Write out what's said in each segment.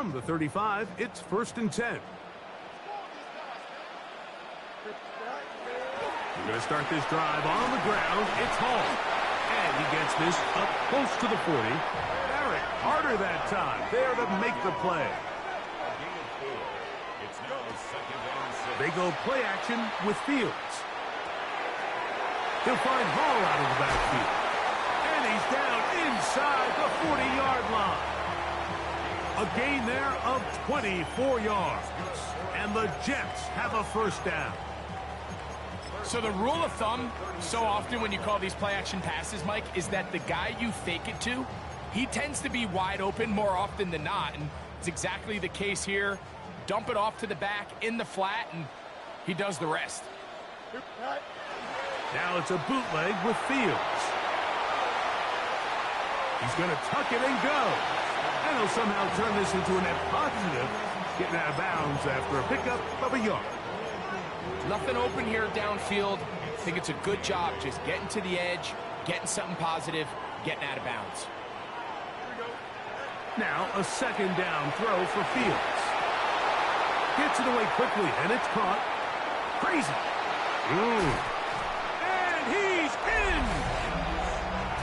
From the 35, it's 1st and 10. We're going to start this drive on the ground. It's Hall. And he gets this up close to the 40. Barrett harder that time. There to make the play. They go play action with Fields. He'll find Hall out of the backfield. And he's down inside the 40-yard line. A gain there of 24 yards. And the Jets have a first down. So the rule of thumb, so often when you call these play-action passes, Mike, is that the guy you fake it to, he tends to be wide open more often than not. And it's exactly the case here. Dump it off to the back in the flat, and he does the rest. Now it's a bootleg with Fields. He's going to tuck it and go. And he'll somehow turn this into a net positive, getting out of bounds after a pickup of a yard. Nothing open here downfield. I think it's a good job just getting to the edge, getting something positive, getting out of bounds. Now a second down throw for Fields. Gets it away quickly, and it's caught. Crazy. And he's in!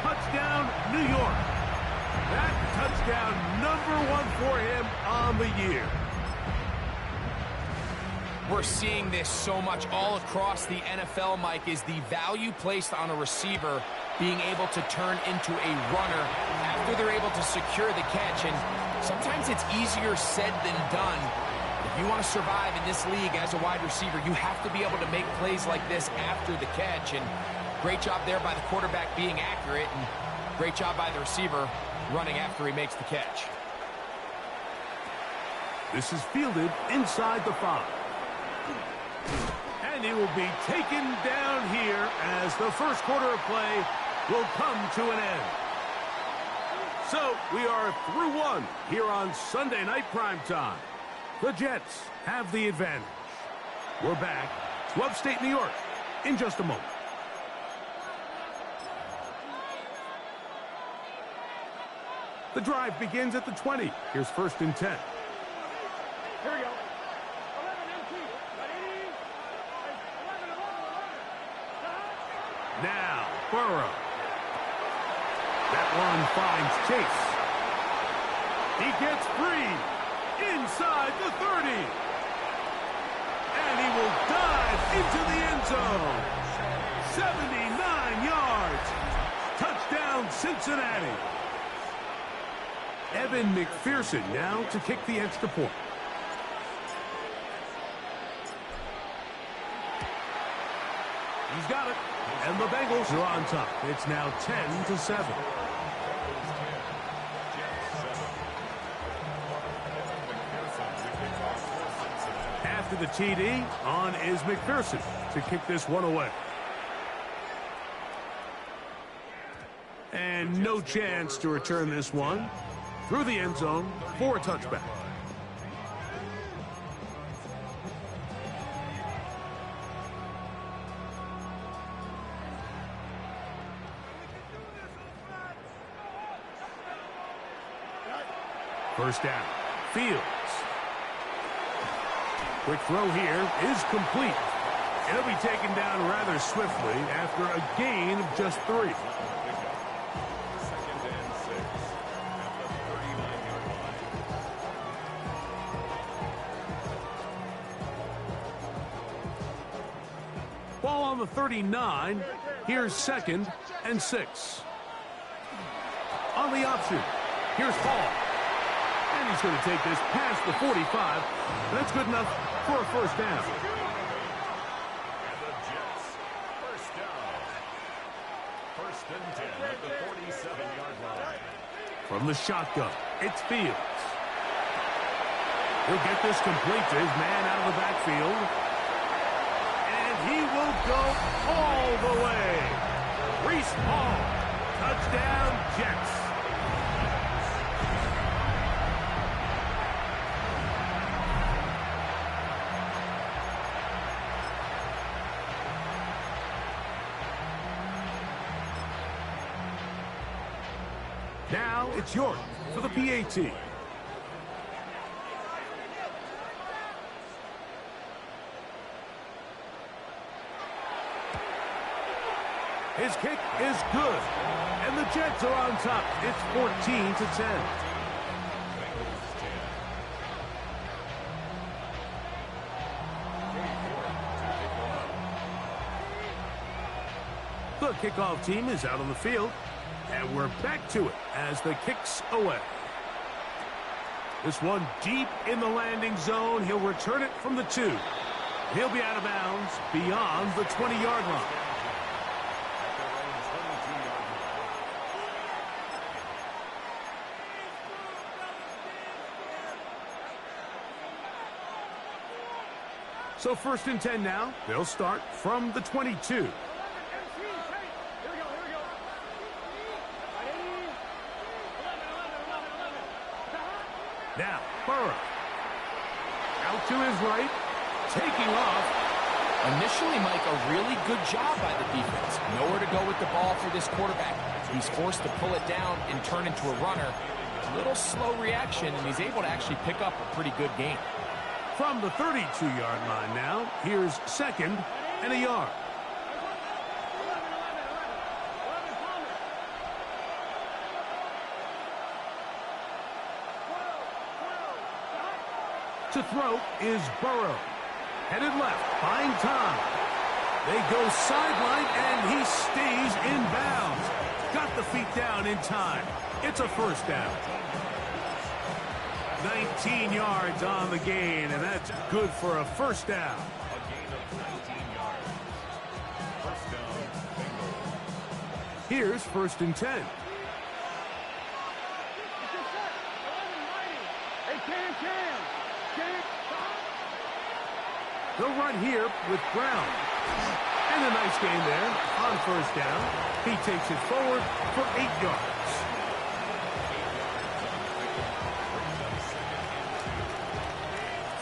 Touchdown, New York. That touchdown #1 for him on the year. We're seeing this so much all across the NFL, Mike, is the value placed on a receiver being able to turn into a runner after they're able to secure the catch. And sometimes it's easier said than done. If you want to survive in this league as a wide receiver, you have to be able to make plays like this after the catch. And great job there by the quarterback being accurate, and great job by the receiver running after he makes the catch. This is fielded inside the 5. And he will be taken down here as the first quarter of play will come to an end. So we are through one here on Sunday Night Primetime. The Jets have the advantage. We're back to upstate New York in just a moment. The drive begins at the 20. Here's 1st and 10. Here we go. Now, Burrow. That one finds Chase. He gets free inside the 30. And he will dive into the end zone. 79 yards. Touchdown, Cincinnati. Evan McPherson now to kick the extra point. He's got it. And the Bengals are on top. It's now 10-7. After the TD, on is McPherson to kick this one away. And no chance to return this one through the end zone for a touchback. First down. Fields. Quick throw here is complete. It'll be taken down rather swiftly after a gain of just 3. Ball on the 39. Here's 2nd and 6. On the option, here's Hall. And he's going to take this past the 45. That's good enough for a first down. And the Jets, first down. 1st and 10 at the 47-yard line. From the shotgun, it's Fields. He'll get this complete to his man out of the backfield. And he will go all the way. Breece Hall, touchdown Jets. Now it's York for the PAT. His kick is good. And the Jets are on top. It's 14-10. The kickoff team is out on the field. And we're back to it as the kick's away. This one deep in the landing zone. He'll return it from the 2. He'll be out of bounds beyond the 20-yard line. So 1st and 10 now. They'll start from the 22. Now, Burrow. Out to his right. Taking off. Initially, Mike, a really good job by the defense. Nowhere to go with the ball for this quarterback. He's forced to pull it down and turn into a runner. A little slow reaction, and he's able to actually pick up a pretty good gain. From the 32-yard line now, here's 2nd and a yard. To throw is Burrow. Headed left, buying time. They go sideline, and he stays in bounds. Got the feet down in time. It's a 1st down. 19 yards on the gain, and that's good for a 1st down. A gain of 19 yards. 1st down, Bengals. Here's 1st and 10. They'll run here with Brown. And a nice gain there on 1st down. He takes it forward for 8 yards.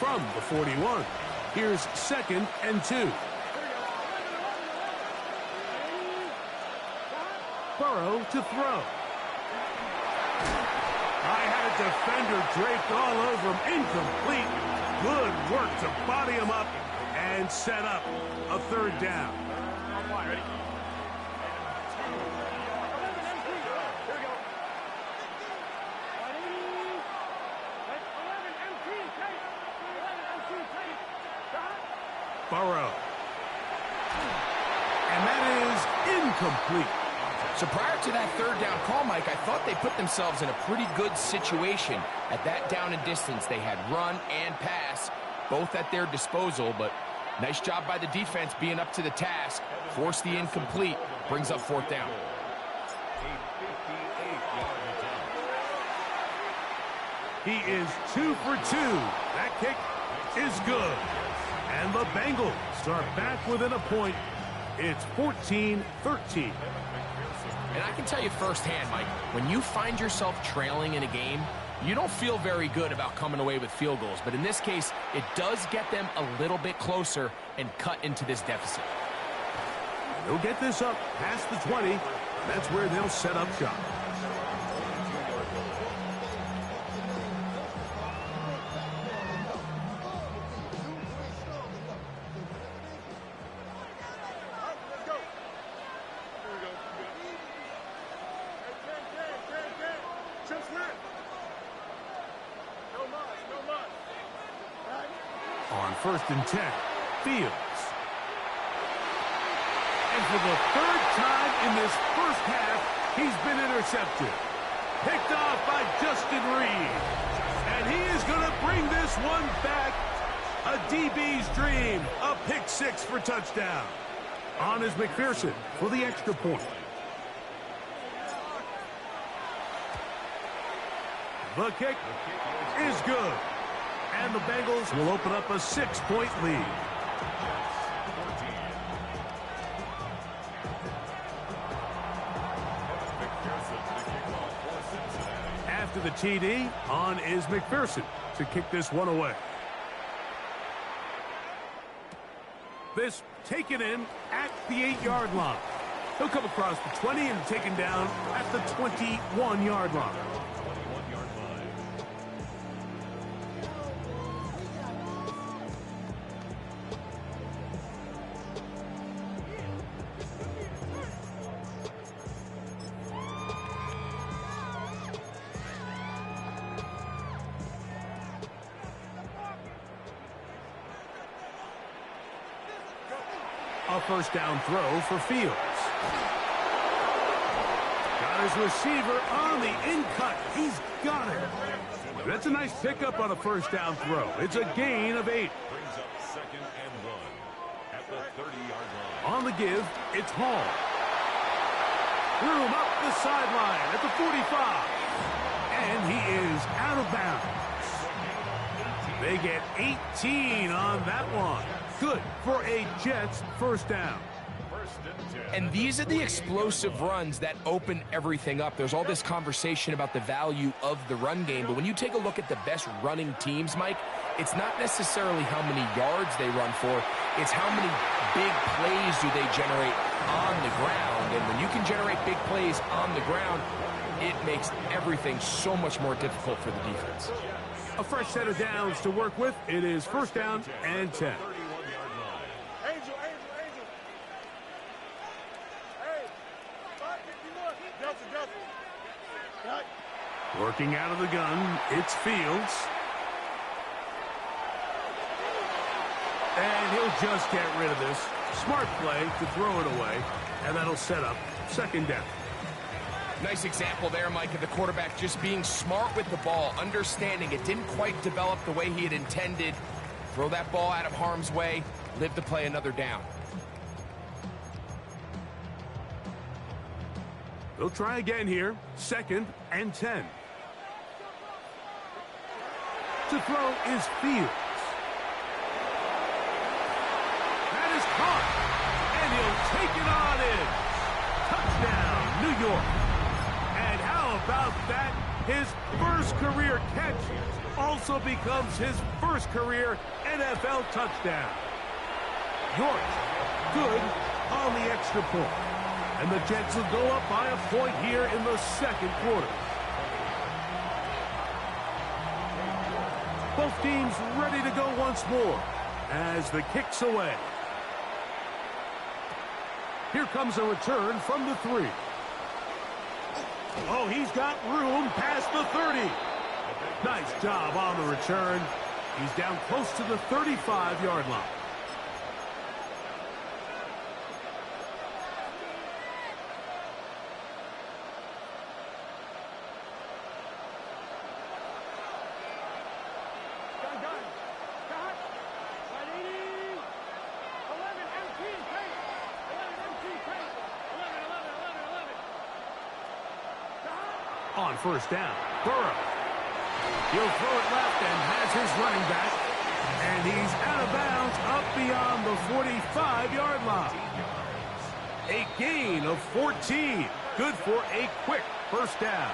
From the 41, here's 2nd and 2. Burrow to throw. I had a defender draped all over him. Incomplete. Good work to body him up and set up a 3rd down. Burrow. And that is incomplete. So prior to that 3rd down call, Mike, I thought they put themselves in a pretty good situation. At that down and distance, they had run and pass, both at their disposal, but nice job by the defense being up to the task. Force the incomplete, brings up 4th down. He is 2 for 2. That kick is good. And the Bengals are back within a point. It's 14-13. And I can tell you firsthand, Mike, when you find yourself trailing in a game, you don't feel very good about coming away with field goals. But in this case, it does get them a little bit closer and cut into this deficit. They'll get this up past the 20. That's where they'll set up shop. On 1st and 10, Fields. And for the 3rd time in this 1st half, he's been intercepted. Picked off by Justin Reed. And he is going to bring this one back. A DB's dream. A pick 6 for touchdown. On is McPherson for the extra point. The kick is good. And the Bengals will open up a 6-point lead. After the TD, on is McPherson to kick this one away. This taken in at the 8-yard line. He'll come across the 20 and taken down at the 21-yard line. a first down throw for Fields. Got his receiver on the in-cut. He's got it. That's a nice pickup on a first down throw. It's a gain of 8. Brings up 2nd and 1 at the 30-yard line. On the give, it's Hall. Room up the sideline at the 45. And he is out of bounds. They get 18 on that one. Good for a Jets first down. And these are the explosive runs that open everything up. There's all this conversation about the value of the run game, but when you take a look at the best running teams, Mike, it's not necessarily how many yards they run for, it's how many big plays do they generate on the ground. And when you can generate big plays on the ground, it makes everything so much more difficult for the defense. A fresh set of downs to work with. It is first down and 10. Angel. Hey, Justin. Right. Working out of the gun, it's Fields. And he'll just get rid of this. Smart play to throw it away, and that'll set up second down. Nice example there, Mike, of the quarterback just being smart with the ball, understanding it didn't quite develop the way he had intended. Throw that ball out of harm's way, live to play another down. They'll try again here. Second and 10. To throw is Fields. That is caught. And he'll take it on in. Touchdown, New York. And how about that? His first career catch also becomes his first career NFL touchdown. York, good on the extra point. And the Jets will go up by a point here in the second quarter. Both teams ready to go once more as the kick's away. Here comes a return from the 3. Oh, he's got room past the 30. Nice job on the return. He's down close to the 35-yard line. On first down, Burrow. He'll throw it left and has his running back. And he's out of bounds up beyond the 45-yard line. A gain of 14. Good for a quick first down.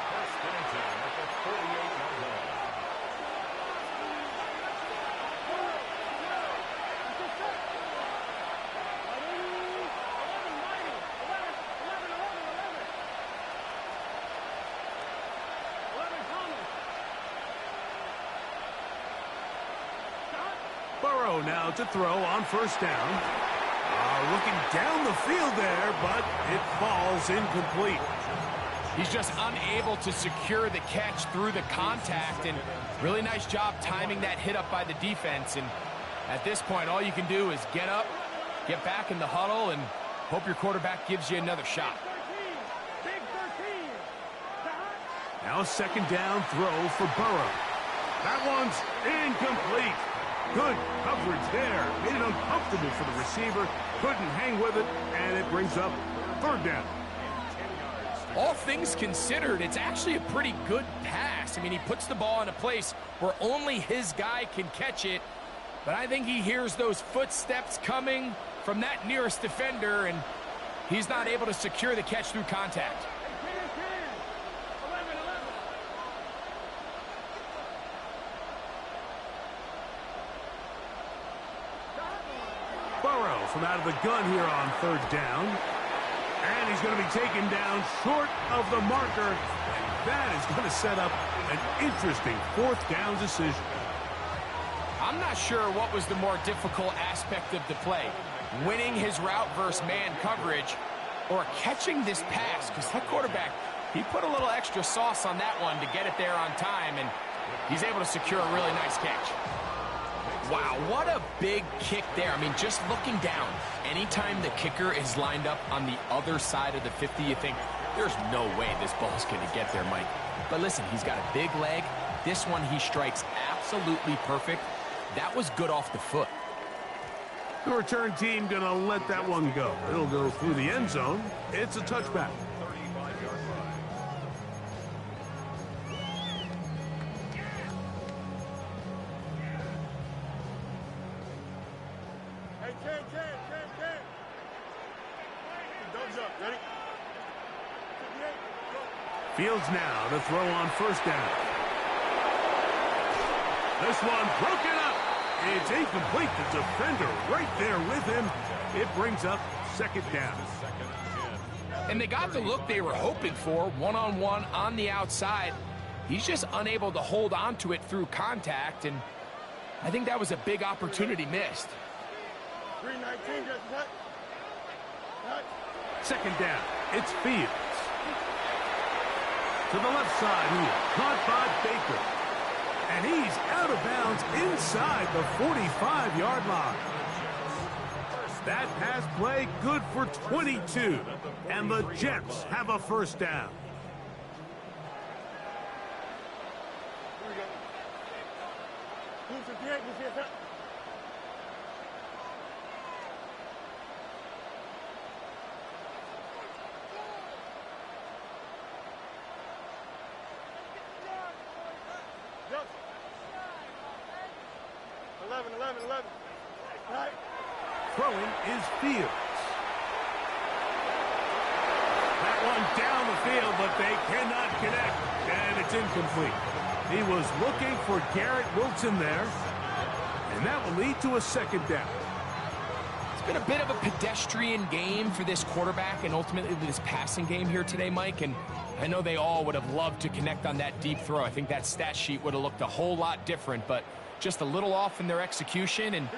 Burrow now to throw on first down. Looking down the field there, but it falls incomplete. He's just unable to secure the catch through the contact, and really nice job timing that hit up by the defense. And at this point, all you can do is get up, get back in the huddle, and hope your quarterback gives you another shot. Now a second down throw for Burrow. That one's incomplete. Good coverage there. Made it uncomfortable for the receiver. Couldn't hang with it, and it brings up third down. All things considered, it's actually a pretty good pass. I mean, he puts the ball in a place where only his guy can catch it. But I think he hears those footsteps coming from that nearest defender, and he's not able to secure the catch through contact. Burrow from out of the gun here on third down. And he's going to be taken down short of the marker. That is going to set up an interesting fourth down decision. I'm not sure what was the more difficult aspect of the play. Winning his route versus man coverage or catching this pass. Because that quarterback, he put a little extra sauce on that one to get it there on time. And he's able to secure a really nice catch. Wow, Now, what a big kick there. I mean, just looking down, anytime the kicker is lined up on the other side of the 50, you think, there's no way this ball's going to get there, Mike. But listen, he's got a big leg. This one he strikes absolutely perfect. That was good off the foot. The return team going to let that one go. It'll go through the end zone. It's a touchback. 35-yard line. Hey, Ken. Thumbs up, ready? 58, go. Fields now to throw on first down. This one broken up. It's incomplete. The defender right there with him. It brings up second down. And they got the look they were hoping for, one-on-one on the outside. He's just unable to hold on to it through contact, and I think that was a big opportunity missed. 319, just cut. Cut. Second down. It's Fields. To the left side here. Caught by Baker. And he's out of bounds inside the 45-yard line. That pass play good for 22. And the Jets have a first down. Here we go. 258, you see it? Yep. 11. Right. Throwing is Fields. That one down the field, but they cannot connect, and it's incomplete. He was looking for Garrett Wilson there, and that will lead to a second down. It's been a bit of a pedestrian game for this quarterback and ultimately this passing game here today, Mike, and I know they all would have loved to connect on that deep throw. I think that stat sheet would have looked a whole lot different, but just a little off in their execution and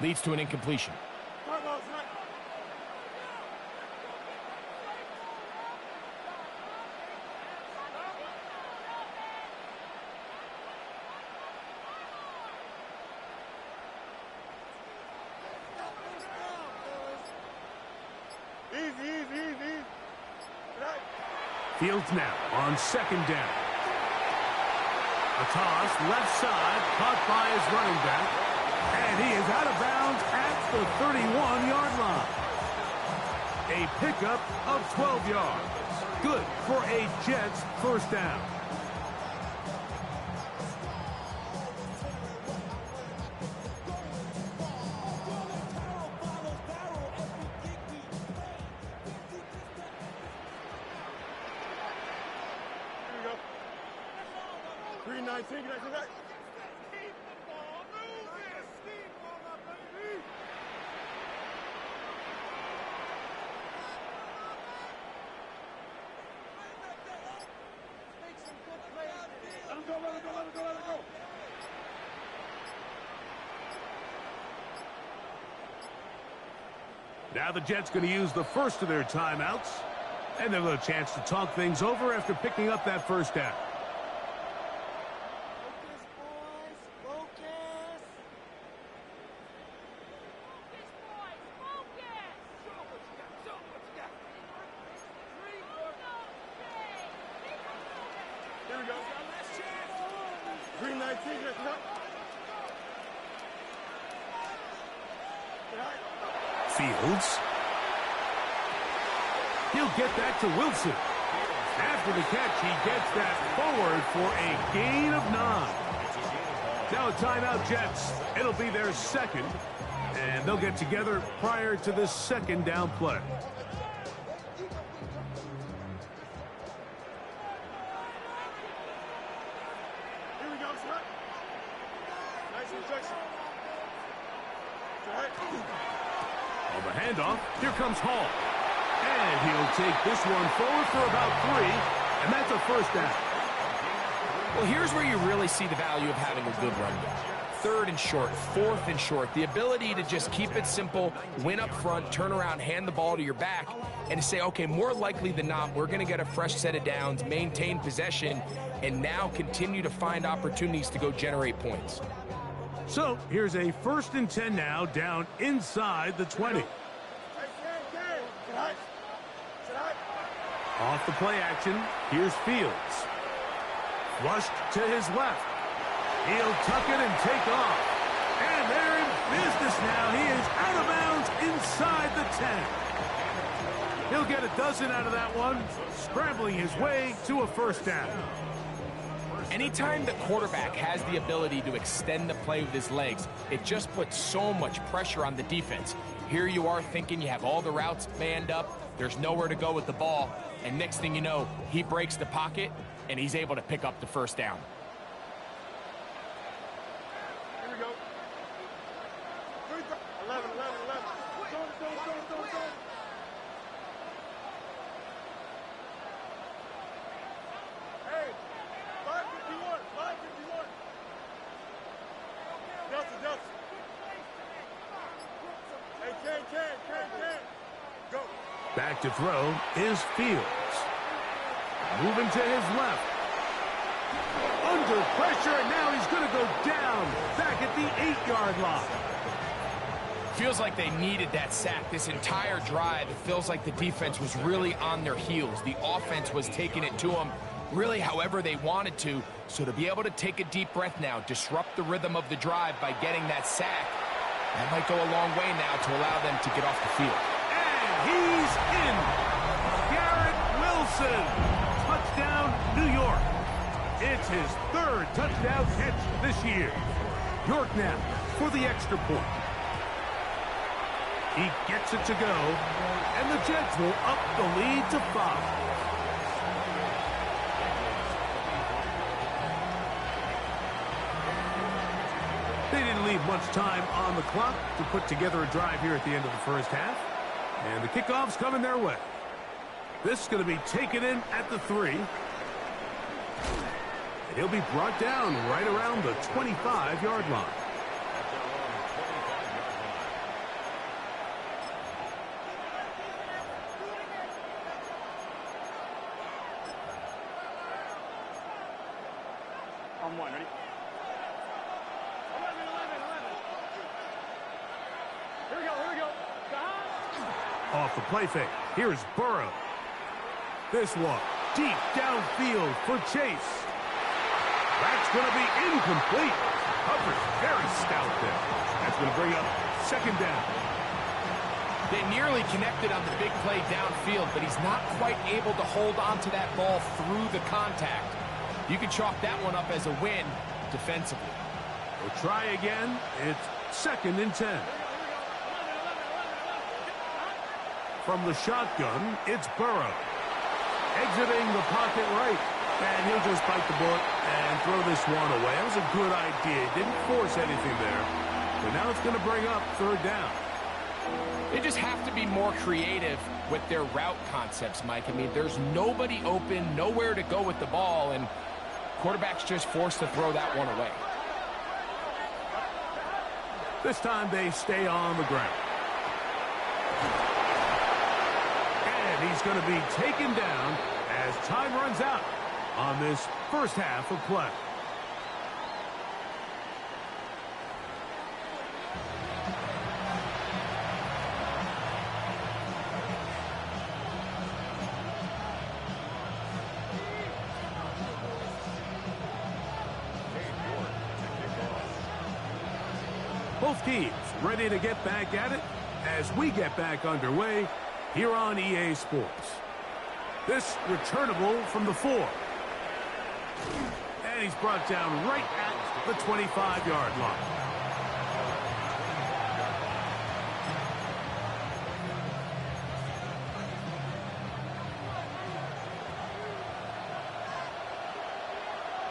leads to an incompletion. Easy. Right. Fields now on second down. A toss, left side, caught by his running back. And he is out of bounds at the 31-yard line. A pickup of 12 yards. Good for a Jets first down. Here we go. 319, can I see that? Let it go. Now the Jets going to use the first of their timeouts. And they'll have a chance to talk things over after picking up that first down. Here we go. 319, let's go. Fields. He'll get that to Wilson. After the catch, he gets that forward for a gain of 9. Now a timeout, Jets. It'll be their second, and they'll get together prior to the second down play. Here we go, sir. Nice injection. On the handoff, here comes Hall. And he'll take this one forward for about 3, and that's a first down. Well, here's where you really see the value of having a good run game. 3rd and short, 4th and short. The ability to just keep it simple, win up front, turn around, hand the ball to your back, and to say, okay, more likely than not, we're going to get a fresh set of downs, maintain possession, and now continue to find opportunities to go generate points. So here's a 1st and 10 now, down inside the 20. Off the play action, here's Fields. Flushed to his left. He'll tuck it and take off. And they're in business now. He is out of bounds inside the 10. He'll get a dozen out of that one, scrambling his way to a 1st down. Anytime the quarterback has the ability to extend the play with his legs, it just puts so much pressure on the defense. Here you are thinking you have all the routes manned up, there's nowhere to go with the ball, and next thing you know, he breaks the pocket, and he's able to pick up the 1st down. Here we go. 11. Don't. Hey, 551. Delta. Hey, Ken. Go. Back to throw is Fields. Moving to his left. Under pressure, and now he's going to go down back at the 8-yard line. Feels like they needed that sack this entire drive. It feels like the defense was really on their heels. The offense was taking it to them really however they wanted to. So to be able to take a deep breath now, disrupt the rhythm of the drive by getting that sack, that might go a long way now to allow them to get off the field. And he's in. Garrett Wilson. Touchdown, New York. It's his 3rd touchdown catch this year. York now for the extra point. He gets it to go, and the Jets will up the lead to 5. They didn't leave much time on the clock to put together a drive here at the end of the 1st half. And the kickoff's coming their way. This is going to be taken in at the 3. And he'll be brought down right around the 25-yard line. On 1, ready? 11. Here we go. Off the play fake, here's Burrow. This one, deep downfield for Chase. That's going to be incomplete. Coverage very stout there. That's going to bring up 2nd down. They nearly connected on the big play downfield, but he's not quite able to hold on to that ball through the contact. You can chalk that one up as a win defensively. We'll try again. It's 2nd and 10. From the shotgun, it's Burrow. Exiting the pocket right. And he'll just bite the bullet and throw this one away. That was a good idea. Didn't force anything there. But now it's going to bring up 3rd down. They just have to be more creative with their route concepts, Mike. I mean, there's nobody open, nowhere to go with the ball, and quarterback's just forced to throw that one away. This time they stay on the ground. And he's going to be taken down as time runs out on this 1st half of play. Both teams ready to get back at it as we get back underway here on EA Sports. This returnable from the 4. And he's brought down right at the 25-yard line.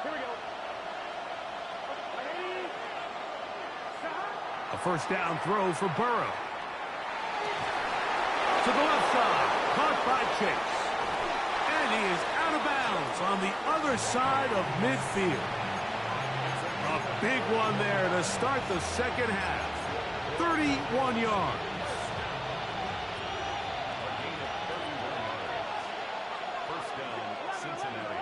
Here we go. A 1st down throw for Burrow. To the left side, caught by Chase. And he is out of bounds on the other side of midfield. A big one there to start the 2nd half. 31 yards. First down, Cincinnati.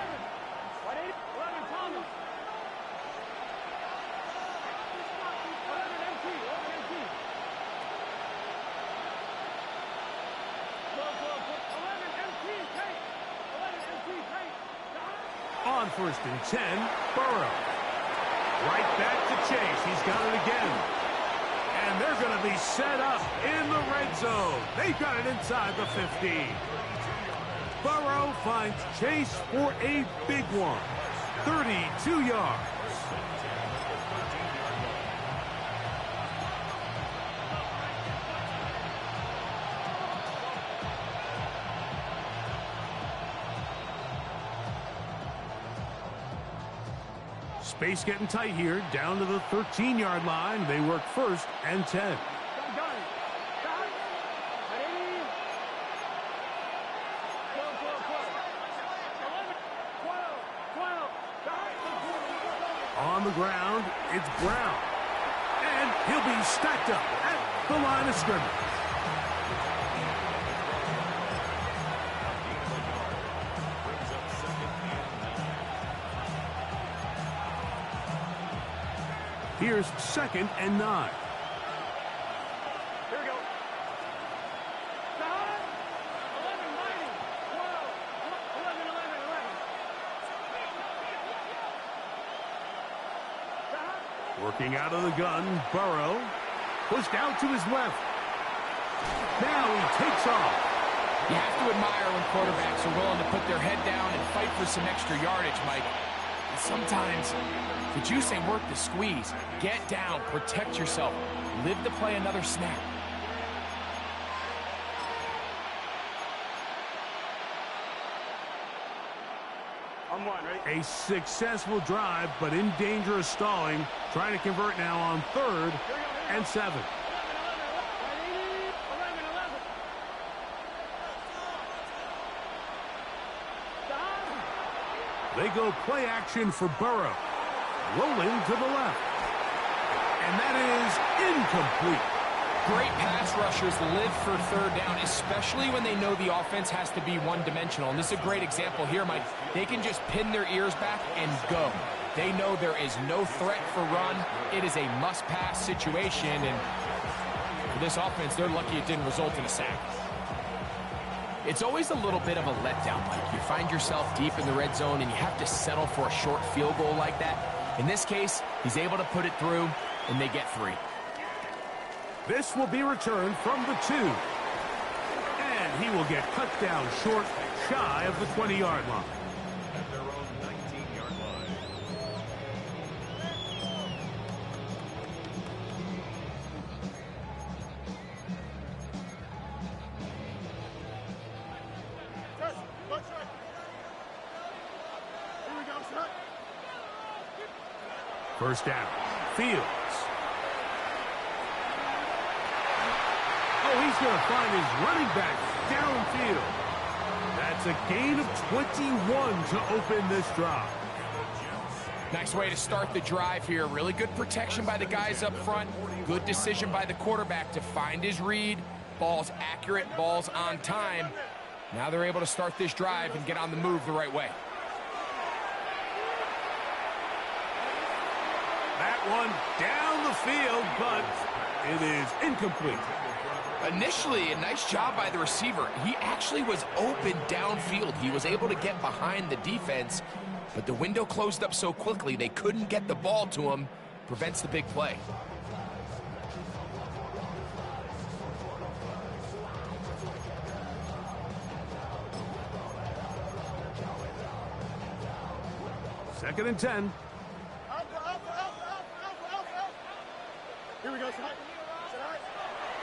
first and 10. Burrow. Right back to Chase. He's got it again. And they're going to be set up in the red zone. They've got it inside the 50. Burrow finds Chase for a big one. 32 yards. Space getting tight here, down to the 13-yard line. They work first and 10. On the ground, it's Brown. And he'll be stacked up at the line of scrimmage. Here's second and 9. Here we go. 11, 12, 11, 11. Working out of the gun, Burrow. Pushed out to his left. Now he takes off. You have to admire when quarterbacks are willing to put their head down and fight for some extra yardage, Mike. And sometimes the juice ain't worth the squeeze. Get down, protect yourself, live to play another snap. I'm one, right? A successful drive, but in danger of stalling. Trying to convert now on 3rd and 7. 11. They go play action for Burrow. Rolling to the left. And that is incomplete. Great pass rushers live for 3rd down, especially when they know the offense has to be one-dimensional. And this is a great example here, Mike. They can just pin their ears back and go. They know there is no threat for run. It is a must-pass situation, and for this offense, they're lucky it didn't result in a sack. It's always a little bit of a letdown, Mike. You find yourself deep in the red zone, and you have to settle for a short field goal like that. In this case, he's able to put it through, and they get 3. This will be returned from the 2. And he will get cut down short, shy of the 20-yard line. At their own 19-yard line. Just, let's try. Here we go, set. First down. Fields. Oh, he's going to find his running back downfield. That's a gain of 21 to open this drive. Nice way to start the drive here. Really good protection by the guys up front. Good decision by the quarterback to find his read. Ball's accurate, ball's on time. Now they're able to start this drive and get on the move the right way. That one down the field, but it is incomplete. Initially, a nice job by the receiver. He actually was open downfield. He was able to get behind the defense, but the window closed up so quickly they couldn't get the ball to him. Prevents the big play. Second and 10. Here we go, set.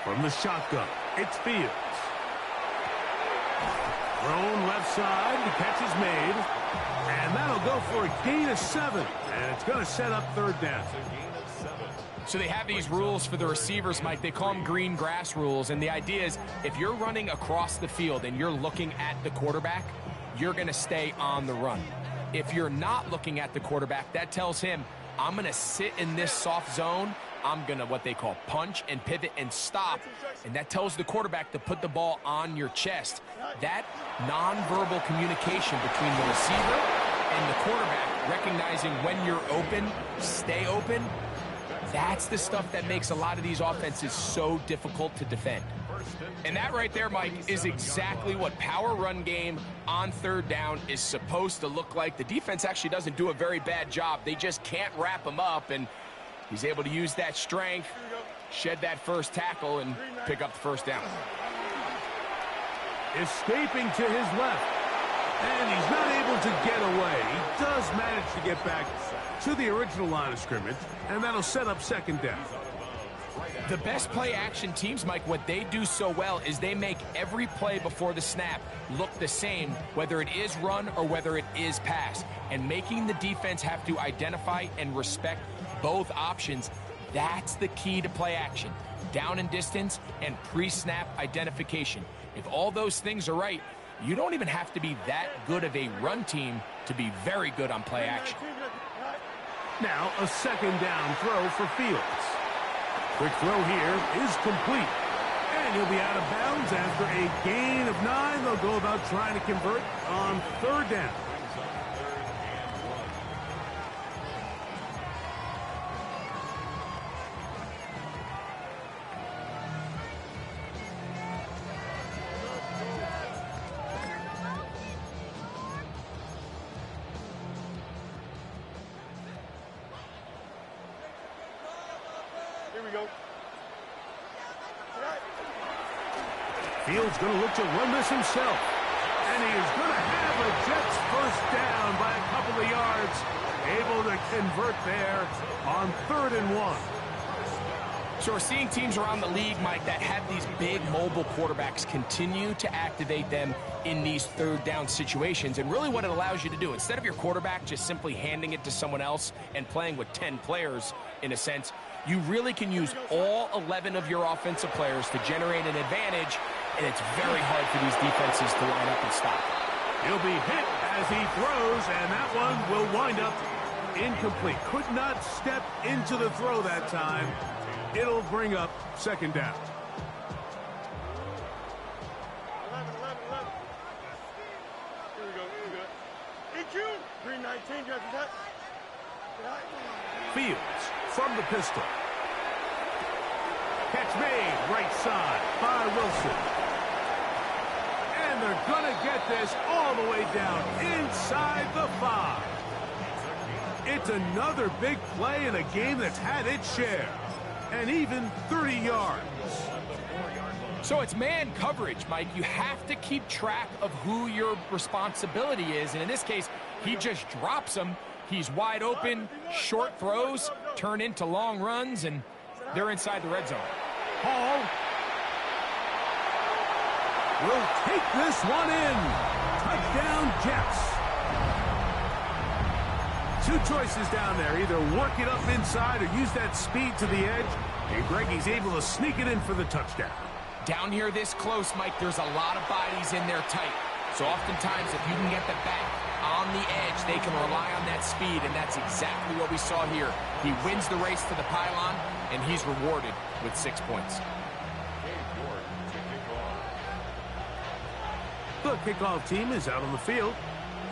From the shotgun, it's Fields. Thrown left side, the catch is made. And that'll go for a gain of 7. And it's going to set up 3rd down. So they have these rules for the receivers, Mike. They call them green grass rules. And the idea is if you're running across the field and you're looking at the quarterback, you're going to stay on the run. If you're not looking at the quarterback, that tells him, I'm going to sit in this soft zone. I'm going to what they call punch and pivot and stop. And that tells the quarterback to put the ball on your chest. That nonverbal communication between the receiver and the quarterback, recognizing when you're open, stay open, that's the stuff that makes a lot of these offenses so difficult to defend. And that right there, Mike, is exactly what power run game on third down is supposed to look like. The defense actually doesn't do a very bad job. They just can't wrap him up, and he's able to use that strength, shed that first tackle, and pick up the first down. Escaping to his left. And he's not able to get away. He does manage to get back to the original line of scrimmage, and that'll set up second down. The best play action teams, Mike, what they do so well is they make every play before the snap look the same, whether it is run or whether it is pass. And making the defense have to identify and respect both options, that's the key to play action. Down and distance and pre-snap identification. If all those things are right, you don't even have to be that good of a run team to be very good on play action. Now a second down throw for Fields. Quick throw here is complete. And he'll be out of bounds after a gain of 9. They'll go about trying to convert on third down. Fields going to look to run this himself. And he is going to have a Jets first down by a couple of yards. Able to convert there on 3rd and 1. So we're seeing teams around the league, Mike, that have these big mobile quarterbacks continue to activate them in these third down situations. And really what it allows you to do, instead of your quarterback just simply handing it to someone else and playing with 10 players, in a sense, you really can use all 11 of your offensive players to generate an advantage, and it's very hard for these defenses to line up and stop. He'll be hit as he throws, and that one will wind up incomplete. Could not step into the throw that time. It'll bring up second down. 11. Here we go. EQ. 319. Got that. Fields from the pistol. Catch made right side by Wilson. And they're going to get this all the way down inside the 5. It's another big play in a game that's had its share. And even 30 yards. So it's man coverage, Mike. You have to keep track of who your responsibility is. And in this case, he just drops him. He's wide open. Short throws turn into long runs, and they're inside the red zone. Hall will take this one in. Touchdown, Jets. Two choices down there. Either work it up inside or use that speed to the edge. And Greggy's able to sneak it in for the touchdown. Down here this close, Mike, there's a lot of bodies in there tight. So oftentimes, if you can get the back on the edge, they can rely on that speed, and that's exactly what we saw here. He wins the race to the pylon, and he's rewarded with 6 points. The kickoff team is out on the field,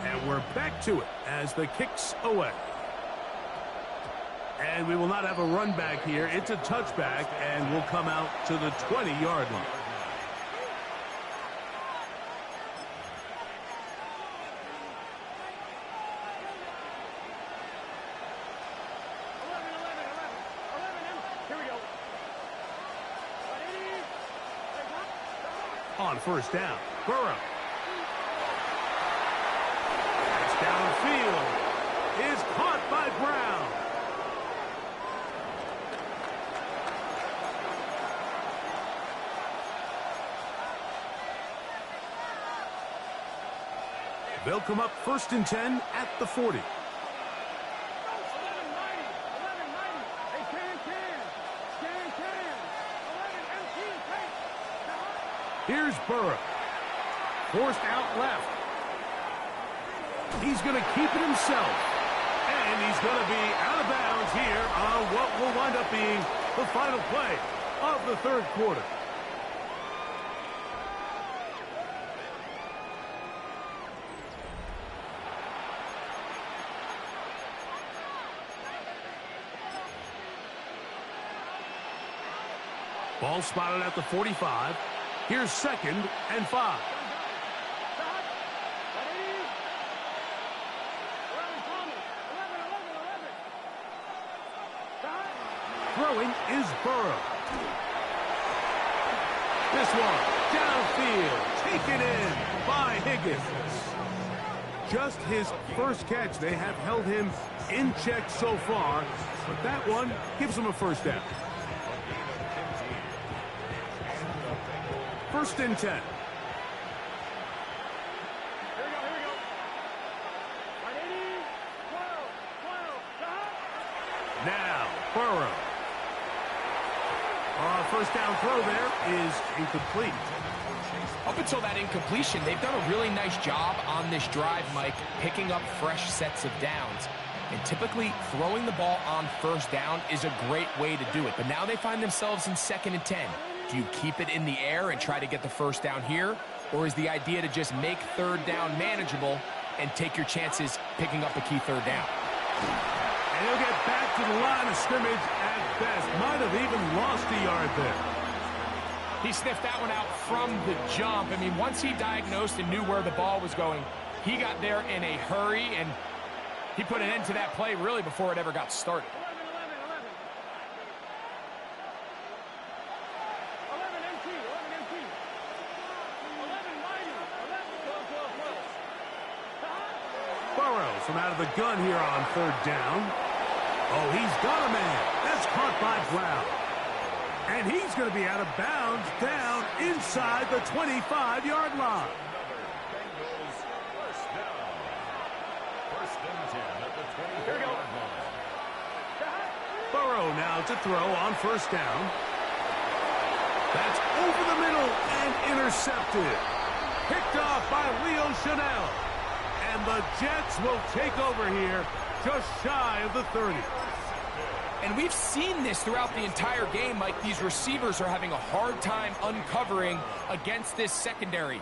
and we're back to it as the kick's away. And we will not have a run back here. It's a touchback, and we'll come out to the 20-yard line. On first down, Burrow. Pass downfield is caught by Brown. They'll come up 1st and 10 at the 40. Here's Burrow. Forced out left. He's going to keep it himself. And he's going to be out of bounds here on what will wind up being the final play of the 3rd quarter. Ball spotted at the 45. Here's 2nd and 5. Throwing is Burrow. This one, downfield, taken in by Higgins. Just his first catch. They have held him in check so far, but that one gives him a first down. 1st and 10. Now, Burrow. First down throw there is incomplete. Up until that incompletion, they've done a really nice job on this drive, Mike, picking up fresh sets of downs. And typically, throwing the ball on 1st down is a great way to do it. But now they find themselves in 2nd and 10. Do you keep it in the air and try to get the 1st down here? Or is the idea to just make 3rd down manageable and take your chances picking up a key 3rd down? And he'll get back to the line of scrimmage at best. Might have even lost a yard there. He sniffed that one out from the jump. I mean, once he diagnosed and knew where the ball was going, he got there in a hurry, and he put an end to that play really before it ever got started. 11. Burrow from out of the gun here on 3rd down. Oh, he's got a man. That's caught by Brown. And he's going to be out of bounds down inside the 25-yard line. Bengals first down. 1st and 10 at the 20-yard line. Burrow now to throw on 1st down. That's over the middle and intercepted. Picked off by Leo Chanel. And the Jets will take over here just shy of the 30. And we've seen this throughout the entire game, Mike. These receivers are having a hard time uncovering against this secondary.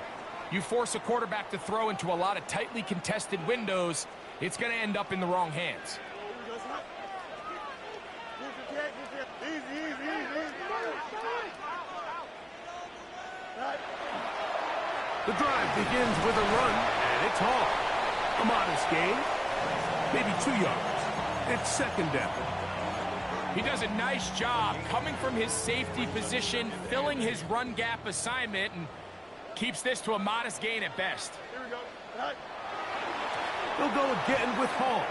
You force a quarterback to throw into a lot of tightly contested windows, it's going to end up in the wrong hands. The drive begins with a run, and it's Hall. A modest gain, maybe 2 yards. It's 2nd down. He does a nice job coming from his safety position, filling his run gap assignment, and keeps this to a modest gain at best. Here we go. They'll go again with Hall.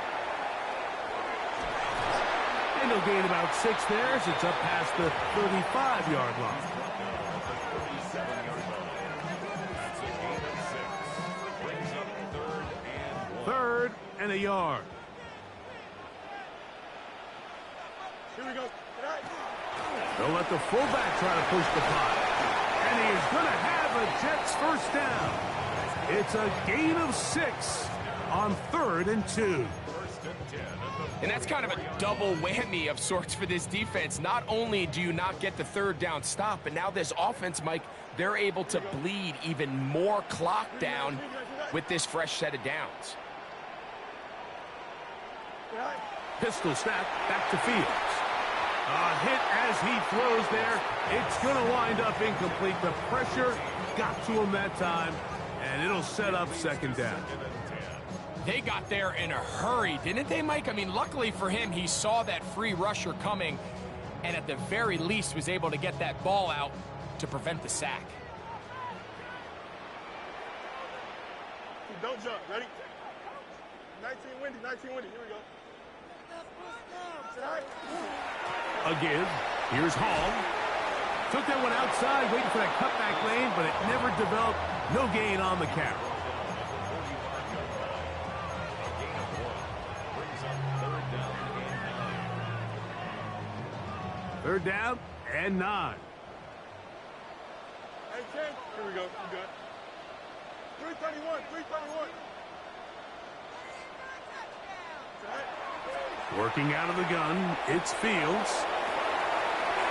And they'll gain about 6 there as it's up past the 35-yard line. 3rd and a yard. Here we go. They'll let the fullback try to push the pot. And he is going to have a Jets 1st down. It's a gain of 6 on 3rd and 2. And that's kind of a double whammy of sorts for this defense. Not only do you not get the 3rd down stop, but now this offense, Mike, they're able to bleed even more clock down with this fresh set of downs. Pistol snap back to Fields. A hit as he throws there. It's going to wind up incomplete. The pressure got to him that time, and it'll set up 2nd down. They got there in a hurry, didn't they, Mike? I mean, luckily for him, he saw that free rusher coming, and at the very least was able to get that ball out to prevent the sack. Don't jump. Ready? 19 windy. Here we go. Again, here's Hall. Took that one outside, waiting for that cutback lane, but it never developed. No gain on the carry. Third down and 9. Hey, 10. Here we go. We good. 331. Working out of the gun, it's Fields.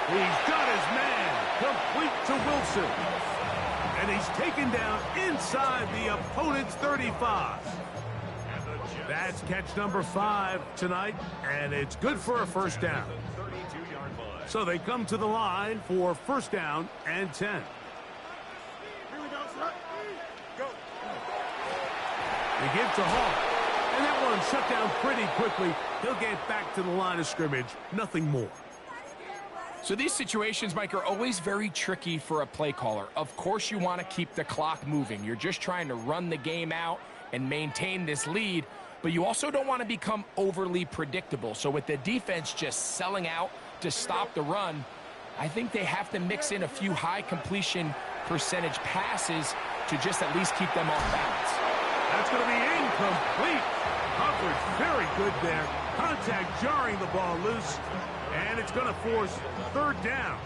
He's got his man, complete to Wilson. And he's taken down inside the opponent's 35. That's catch number 5 tonight, and it's good for a 1st down. So they come to the line for 1st down and 10. They give to Hall. And that one shut down pretty quickly. He'll get back to the line of scrimmage. Nothing more. So these situations, Mike, are always very tricky for a play caller. Of course you want to keep the clock moving. You're just trying to run the game out and maintain this lead, but you also don't want to become overly predictable. So with the defense just selling out to stop the run, I think they have to mix in a few high completion percentage passes to just at least keep them off balance. That's going to be incomplete. Coverage very good there. Contact jarring the ball loose. And it's going to force third down.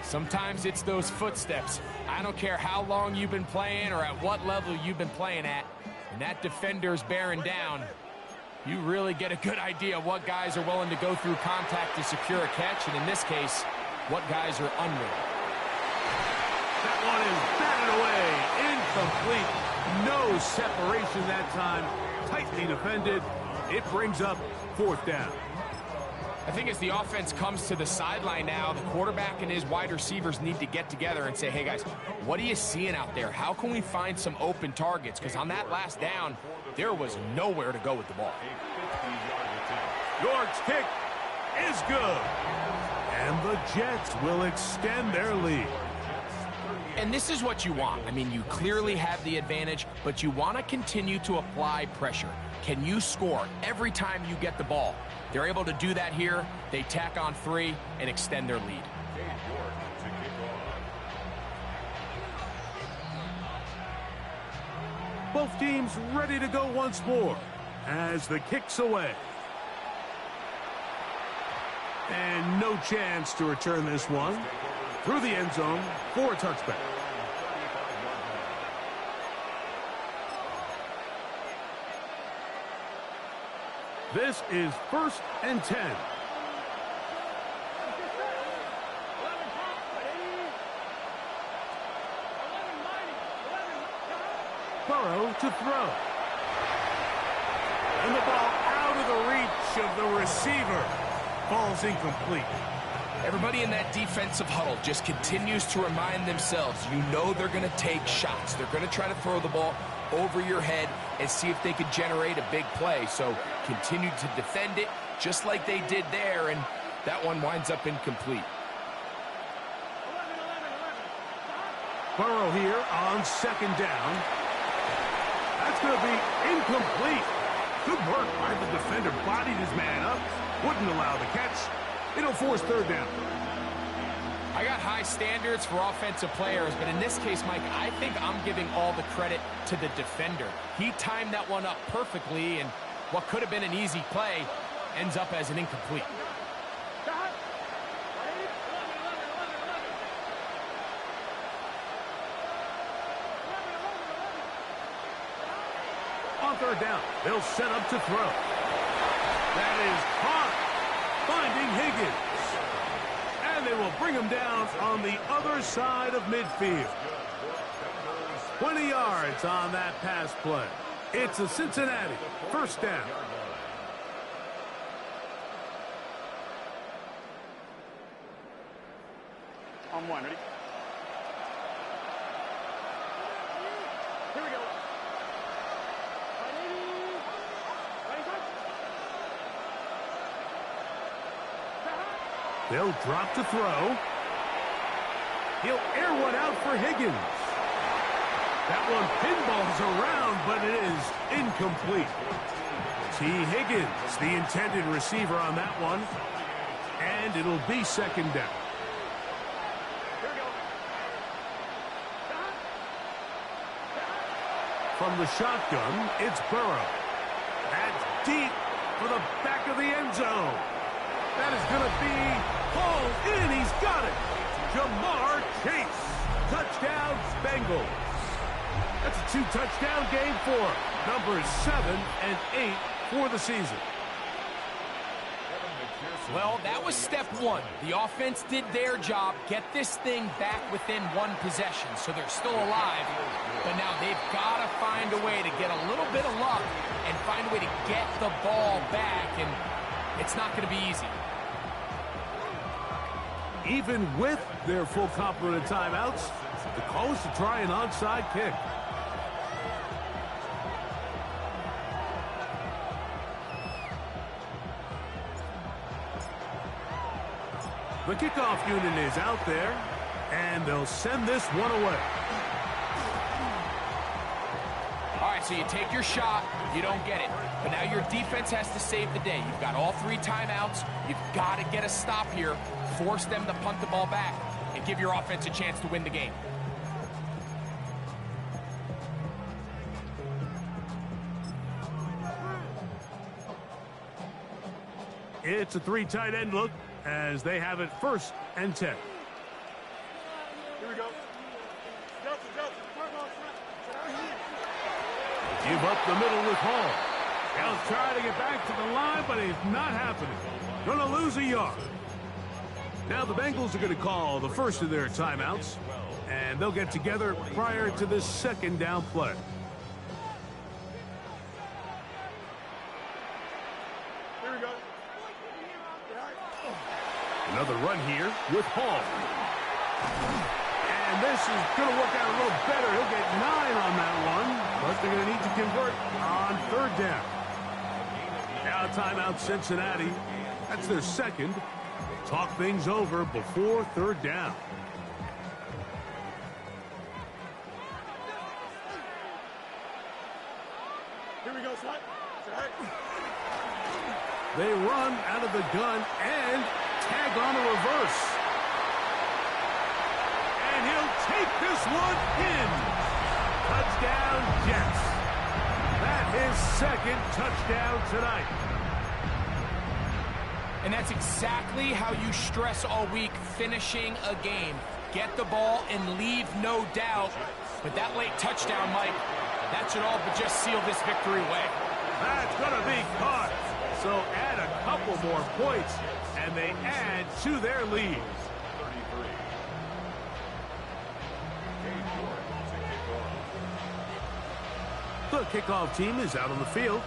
Sometimes it's those footsteps. I don't care how long you've been playing or at what level you've been playing at. And that defender's bearing down. You really get a good idea of what guys are willing to go through contact to secure a catch. And in this case, what guys are unwilling. That one is batted away. Incomplete. No separation that time. Tightly defended. It brings up fourth down. I think as the offense comes to the sideline now, the quarterback and his wide receivers need to get together and say, hey, guys, what are you seeing out there? How can we find some open targets? Because on that last down, there was nowhere to go with the ball. York's kick is good. And the Jets will extend their lead. And this is what you want. I mean, you clearly have the advantage, but you want to continue to apply pressure. Can you score every time you get the ball? They're able to do that here. They tack on 3 and extend their lead. Both teams ready to go once more as the kick's away. And no chance to return this one through the end zone for a touchback. This is 1st and 10. Burrow to throw. And the ball out of the reach of the receiver. Ball's incomplete. Everybody in that defensive huddle just continues to remind themselves, you know they're going to take shots. They're going to try to throw the ball over your head and see if they can generate a big play. So continue to defend it just like they did there, and that one winds up incomplete. Burrow here on 2nd down. That's going to be incomplete. Good work by the defender. Bodied his man up. Wouldn't allow the catch. It'll force 3rd down. I got high standards for offensive players, but in this case, Mike, I think I'm giving all the credit to the defender. He timed that one up perfectly, and what could have been an easy play ends up as an incomplete. On 3rd down, they'll set up to throw. That is caught, finding Higgins. And they will bring him down on the other side of midfield. 20 yards on that pass play. It's a Cincinnati 1st down. On 1, ready? Here we go. They'll drop to throw. He'll air one out for Higgins. That one pinballs around, but it is incomplete. T. Higgins, the intended receiver on that one. And it'll be 2nd down. From the shotgun, it's Burrow. That's deep for the back of the end zone. That is going to be pulled in. He's got it. Jamar Chase. Touchdown, Bengals. That's a 2-touchdown game for numbers 7 and 8 for the season. Well, that was step 1. The offense did their job, get this thing back within 1 possession, so they're still alive. But now they've got to find a way to get a little bit of luck and find a way to get the ball back, and it's not going to be easy. Even with their full complement of timeouts, the call is to try an onside kick. The kickoff unit is out there, and they'll send this one away. All right, so you take your shot, you don't get it. But now your defense has to save the day. You've got all 3 timeouts. You've got to get a stop here, force them to punt the ball back, and give your offense a chance to win the game. It's a 3 tight end look as they have it 1st and 10. Here we go. Delta, front ball, front. Give up the middle with Hall. He'll try to get back to the line, but it's not happening. Gonna lose a yard. Now the Bengals are going to call the first of their timeouts, and they'll get together prior to this 2nd down play. Here we go. Another run here with Hall. And this is going to work out a little better. He'll get 9 on that one, but they're going to need to convert on 3rd down. Now timeout Cincinnati. That's their 2nd. Talk things over before 3rd down. Here we go, Slot. They run out of the gun and tag on a reverse. And he'll take this one in. Touchdown, Jets. That is 2nd touchdown tonight. And that's exactly how you stress all week, finishing a game. Get the ball and leave no doubt. But that late touchdown, Mike, that should all but just seal this victory away. That's going to be caught. So add a couple more points, and they add to their lead. The kickoff team is out on the field,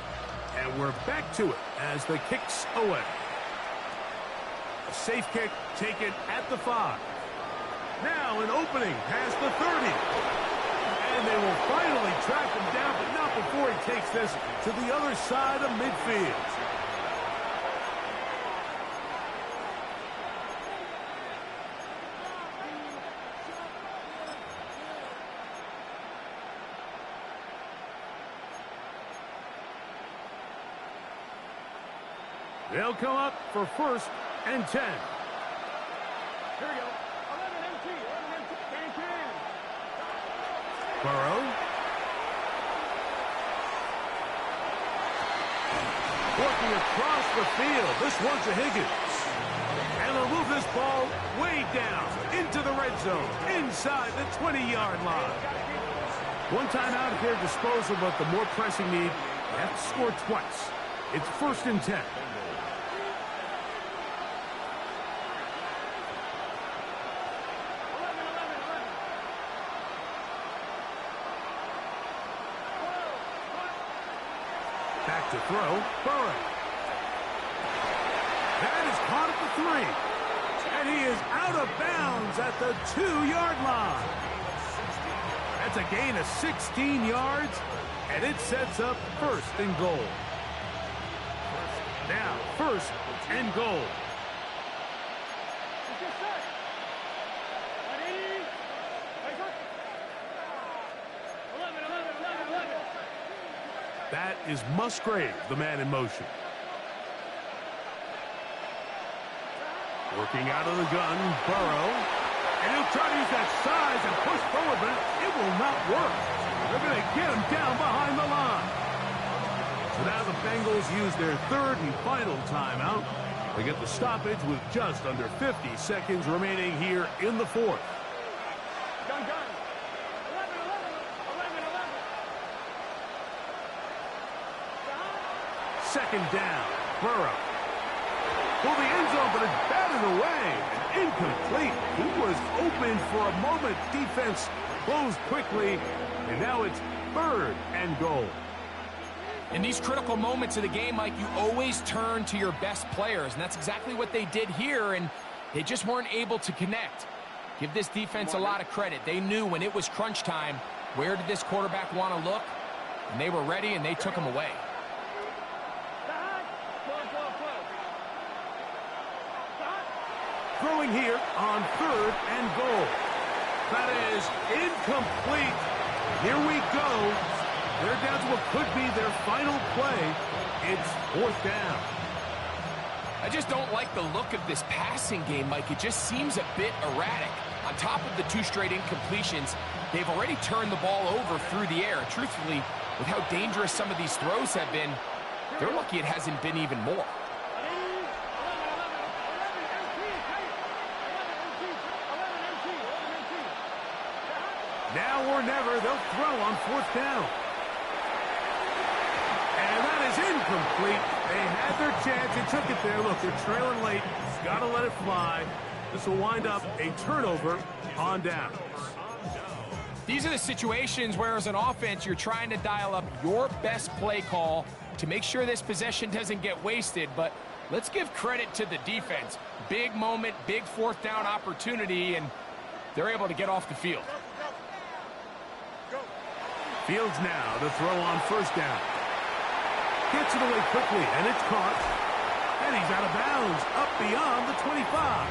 and we're back to it as the kick's away. A safe kick taken at the 5. Now an opening past the 30. And they will finally track him down, but not before he takes this to the other side of midfield. They'll come up for 1st and 10. Here we go. 11 MT. Can. Burrow. Working across the field. This one's to Higgins. And they'll move this ball way down into the red zone, inside the 20-yard line. One timeout at their disposal, but the more pressing need, they have to score twice. It's 1st and 10. Back to throw, Burrow. That is caught at the 3. And he is out of bounds at the 2-yard line. That's a gain of 16 yards, and it sets up 1st and goal. Now, 1st and goal. That is Musgrave, the man in motion. Working out of the gun, Burrow. And he'll try to use that size and push forward, but it will not work. They're going to get him down behind the line. So now the Bengals use their 3rd and final timeout. They get the stoppage with just under 50 seconds remaining here in the 4th. Gun. 11. 2nd down, Burrow. Well, the end zone, but it's batted away. And incomplete. He was open for a moment. Defense closed quickly, and now it's 3rd and goal. In these critical moments of the game, Mike, you always turn to your best players, and that's exactly what they did here, and they just weren't able to connect. Give this defense a lot of credit. They knew when it was crunch time, where did this quarterback want to look, and they were ready, and they took him away. Throwing here on 3rd and goal. That is incomplete. Here we go. They're down to what could be their final play. It's 4th down. I just don't like the look of this passing game, Mike. It just seems a bit erratic. On top of the 2 straight incompletions, they've already turned the ball over through the air. Truthfully, with how dangerous some of these throws have been, they're lucky it hasn't been even more. Now or never, they'll throw on 4th down. And that is incomplete. They had their chance and took it there. Look, they're trailing late. Got to let it fly. This will wind up a turnover on downs. These are the situations where, as an offense, you're trying to dial up your best play call to make sure this possession doesn't get wasted. But let's give credit to the defense. Big moment, big 4th down opportunity, and they're able to get off the field. Fields now to throw on 1st down. Gets it away quickly, and it's caught. And he's out of bounds, up beyond the 25.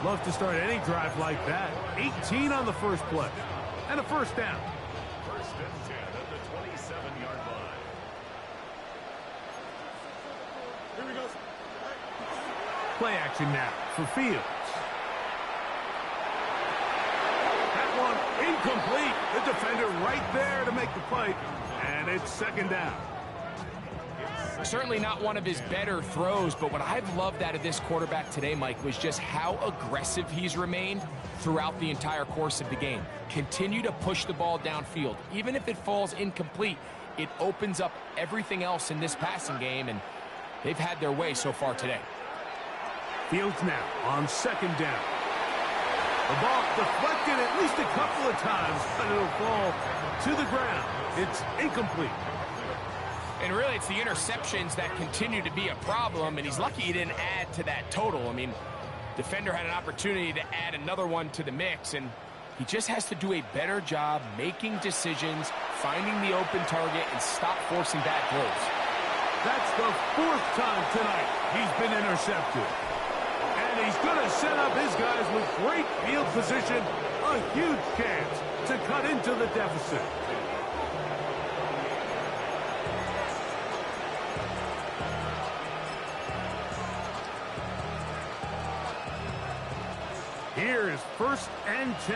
Love to start any drive like that. 18 on the first play. And a 1st down. 1st and 10 at the 27-yard line. Here we go. Play action now for Fields. That one incomplete. The defender right there to make the play. And it's 2nd down. Certainly not one of his better throws, but what I've loved out of this quarterback today, Mike, was just how aggressive he's remained throughout the entire course of the game. Continue to push the ball downfield. Even if it falls incomplete, it opens up everything else in this passing game, and they've had their way so far today. Fields now on 2nd down. The ball deflected at least a couple of times, but it'll fall to the ground. It's incomplete. And really, it's the interceptions that continue to be a problem, and he's lucky he didn't add to that total. I mean, defender had an opportunity to add another one to the mix, and he just has to do a better job making decisions, finding the open target, and stop forcing bad throws. That's the 4th time tonight he's been intercepted. And he's going to set up his guys with great field position, a huge chance to cut into the deficit. Here is 1st and 10.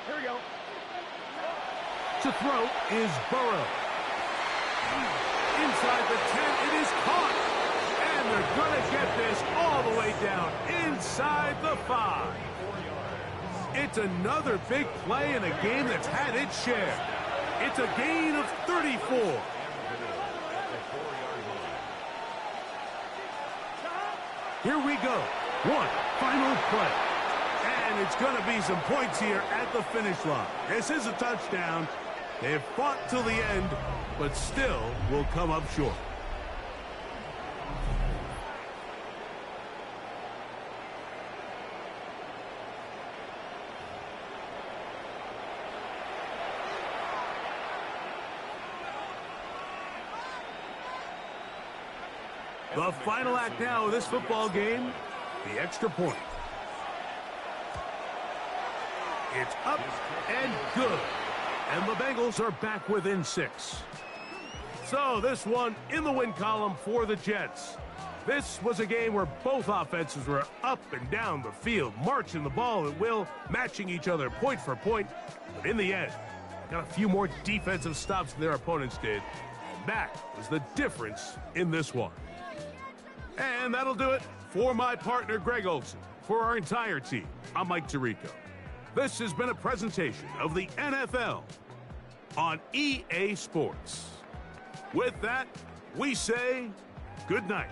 Here we go. To throw is Burrow. Inside the 10, it is caught. And they're going to get this all the way down inside the 5. It's another big play in a game that's had its share. It's a gain of 34. Here we go. One final play. And it's going to be some points here at the finish line. This is a touchdown. They have fought till the end, but still will come up short. The final act now of this football game, the extra point. It's up and good. And the Bengals are back within 6. So this one in the win column for the Jets. This was a game where both offenses were up and down the field, marching the ball at will, matching each other point for point. But in the end, got a few more defensive stops than their opponents did. And that was the difference in this one. And that'll do it for my partner, Greg Olsen. For our entire team, I'm Mike Tirico. This has been a presentation of the NFL on EA Sports. With that, we say good night.